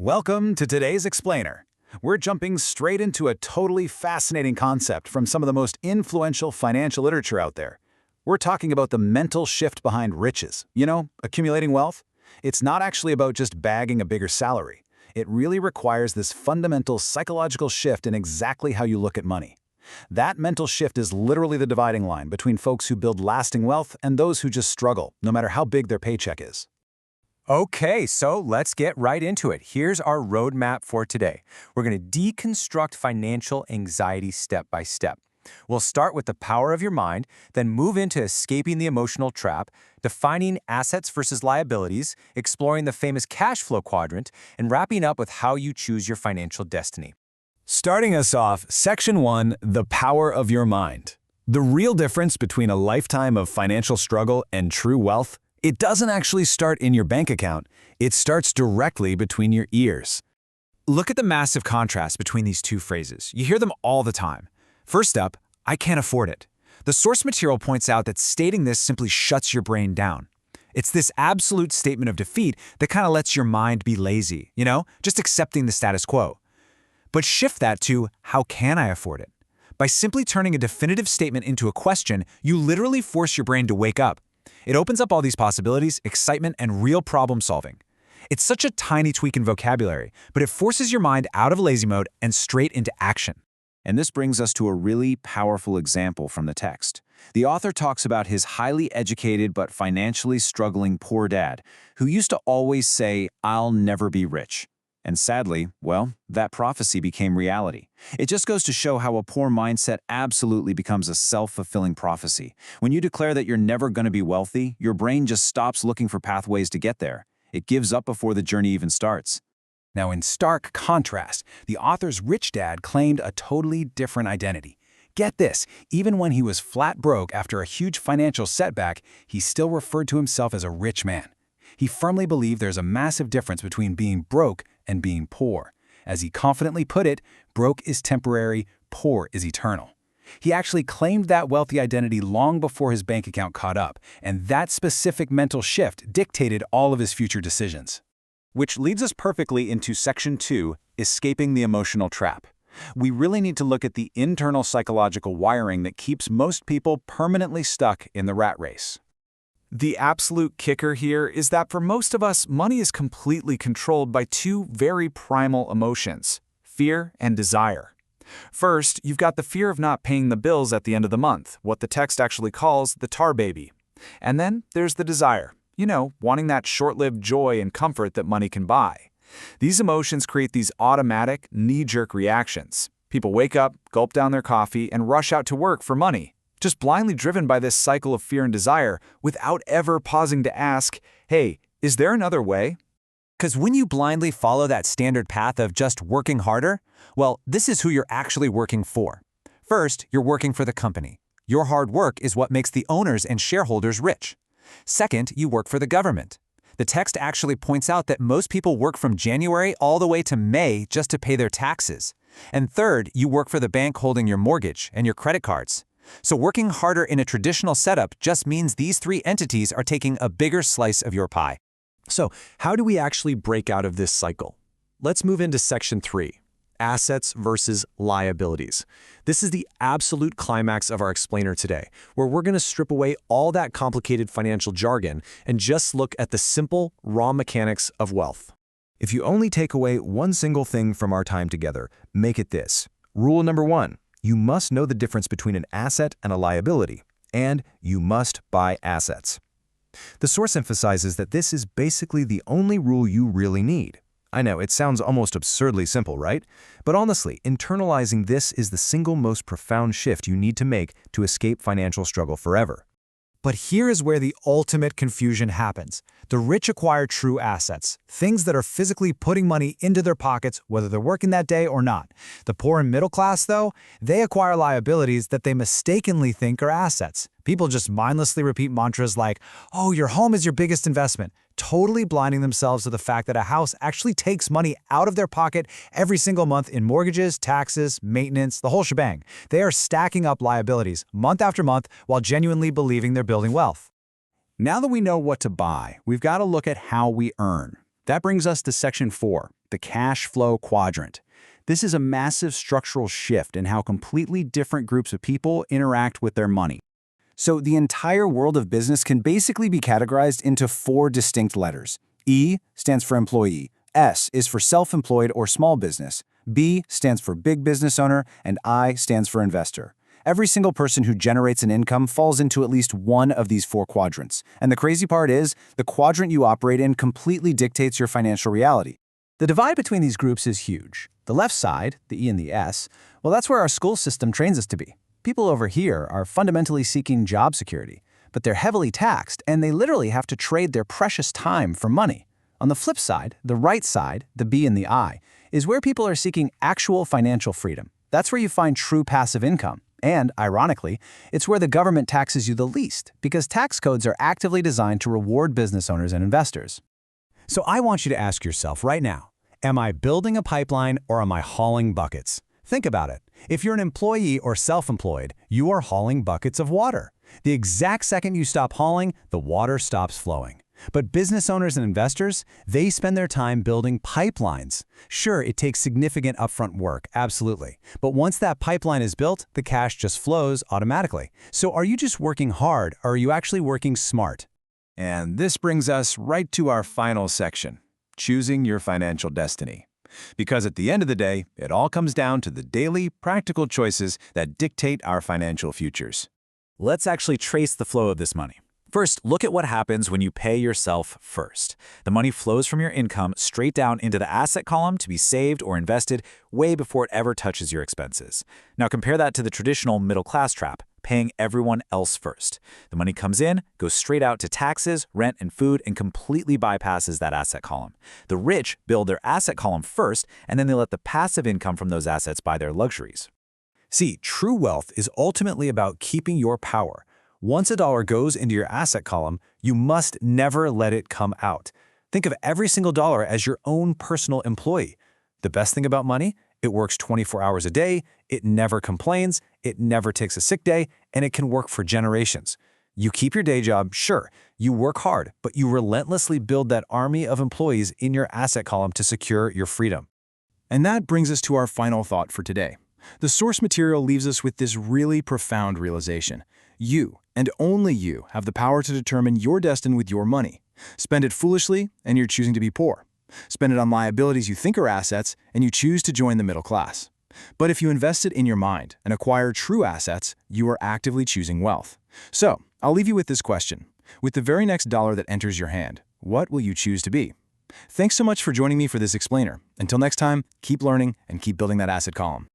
Welcome to today's Explainer. We're jumping straight into a totally fascinating concept from some of the most influential financial literature out there. We're talking about the mental shift behind riches. Accumulating wealth? It's not actually about just bagging a bigger salary. It really requires this fundamental psychological shift in exactly how you look at money. That mental shift is literally the dividing line between folks who build lasting wealth and those who just struggle, no matter how big their paycheck is. Okay, so let's get right into it. Here's our roadmap for today. We're going to deconstruct financial anxiety step by step. We'll start with the power of your mind, then move into escaping the emotional trap, defining assets versus liabilities, exploring the famous cash flow quadrant, and wrapping up with how you choose your financial destiny. Starting us off, Section 1, the power of your mind. The real difference between a lifetime of financial struggle and true wealth, it doesn't actually start in your bank account. It starts directly between your ears. Look at the massive contrast between these two phrases. You hear them all the time. First up, I can't afford it. The source material points out that stating this simply shuts your brain down. It's this absolute statement of defeat that kind of lets your mind be lazy, just accepting the status quo. But shift that to, how can I afford it? By simply turning a definitive statement into a question, you literally force your brain to wake up. It opens up all these possibilities, excitement, and real problem solving. It's such a tiny tweak in vocabulary, but it forces your mind out of lazy mode and straight into action. And this brings us to a really powerful example from the text. The author talks about his highly educated but financially struggling poor dad, who used to always say, "I'll never be rich." And sadly, well, that prophecy became reality. It just goes to show how a poor mindset absolutely becomes a self-fulfilling prophecy. When you declare that you're never going to be wealthy, your brain just stops looking for pathways to get there. It gives up before the journey even starts. Now, in stark contrast, the author's rich dad claimed a totally different identity. Get this, even when he was flat broke after a huge financial setback, he still referred to himself as a rich man. He firmly believed there's a massive difference between being broke and being poor. As he confidently put it, broke is temporary, poor is eternal. He actually claimed that wealthy identity long before his bank account caught up, and that specific mental shift dictated all of his future decisions. Which leads us perfectly into Section 2, escaping the emotional trap. We really need to look at the internal psychological wiring that keeps most people permanently stuck in the rat race. The absolute kicker here is that for most of us, money is completely controlled by two very primal emotions: fear and desire. First, you've got the fear of not paying the bills at the end of the month, what the text actually calls the tar baby. And then there's the desire, wanting that short-lived joy and comfort that money can buy. These emotions create these automatic, knee-jerk reactions. People wake up, gulp down their coffee, and rush out to work for money, just blindly driven by this cycle of fear and desire without ever pausing to ask, hey, is there another way? Because when you blindly follow that standard path of just working harder, well, this is who you're actually working for. First, you're working for the company. Your hard work is what makes the owners and shareholders rich. Second, you work for the government. The text actually points out that most people work from January all the way to May just to pay their taxes. And third, you work for the bank holding your mortgage and your credit cards. So working harder in a traditional setup just means these three entities are taking a bigger slice of your pie. So, how do we actually break out of this cycle? Let's move into Section 3, assets versus liabilities. This is the absolute climax of our explainer today, where we're going to strip away all that complicated financial jargon and just look at the simple, raw mechanics of wealth. If you only take away one single thing from our time together, make it this. Rule number 1. You must know the difference between an asset and a liability, and you must buy assets. The source emphasizes that this is basically the only rule you really need. I know, it sounds almost absurdly simple, right? But honestly, internalizing this is the single most profound shift you need to make to escape financial struggle forever. But here is where the ultimate confusion happens. The rich acquire true assets, things that are physically putting money into their pockets whether they're working that day or not. The poor and middle class, though, they acquire liabilities that they mistakenly think are assets. People just mindlessly repeat mantras like, "Oh, your home is your biggest investment," totally blinding themselves to the fact that a house actually takes money out of their pocket every single month in mortgages, taxes, maintenance, the whole shebang. They are stacking up liabilities month after month while genuinely believing they're building wealth. Now that we know what to buy, we've got to look at how we earn. That brings us to Section 4, the cash flow quadrant. This is a massive structural shift in how completely different groups of people interact with their money. So the entire world of business can basically be categorized into 4 distinct letters. E stands for employee, S is for self-employed or small business, B stands for big business owner, and I stands for investor. Every single person who generates an income falls into at least one of these 4 quadrants. And the crazy part is, the quadrant you operate in completely dictates your financial reality. The divide between these groups is huge. The left side, the E and the S, well, that's where our school system trains us to be. People over here are fundamentally seeking job security, but they're heavily taxed and they literally have to trade their precious time for money. On the flip side, the right side, the B and the I, is where people are seeking actual financial freedom. That's where you find true passive income. And, ironically, it's where the government taxes you the least, because tax codes are actively designed to reward business owners and investors. So I want you to ask yourself right now, am I building a pipeline or am I hauling buckets? Think about it. If you're an employee or self-employed, you are hauling buckets of water. The exact second you stop hauling, the water stops flowing. But business owners and investors, they spend their time building pipelines. Sure, it takes significant upfront work, absolutely. But once that pipeline is built, the cash just flows automatically. So are you just working hard, or are you actually working smart? And this brings us right to our final section, choosing your financial destiny. Because at the end of the day, it all comes down to the daily, practical choices that dictate our financial futures. Let's actually trace the flow of this money. First, look at what happens when you pay yourself first. The money flows from your income straight down into the asset column to be saved or invested way before it ever touches your expenses. Now compare that to the traditional middle-class trap, paying everyone else first. The money comes in, goes straight out to taxes, rent, and food, and completely bypasses that asset column. The rich build their asset column first, and then they let the passive income from those assets buy their luxuries. See, true wealth is ultimately about keeping your power. Once a dollar goes into your asset column, you must never let it come out. Think of every single dollar as your own personal employee. The best thing about money? It works 24 hours a day, it never complains, it never takes a sick day, and it can work for generations. You keep your day job, sure, you work hard, but you relentlessly build that army of employees in your asset column to secure your freedom. And that brings us to our final thought for today. The source material leaves us with this really profound realization. You, and only you, have the power to determine your destiny with your money. Spend it foolishly, and you're choosing to be poor. Spend it on liabilities you think are assets, and you choose to join the middle class. But if you invest it in your mind and acquire true assets, you are actively choosing wealth. So, I'll leave you with this question. With the very next dollar that enters your hand, what will you choose to be? Thanks so much for joining me for this explainer. Until next time, keep learning and keep building that asset column.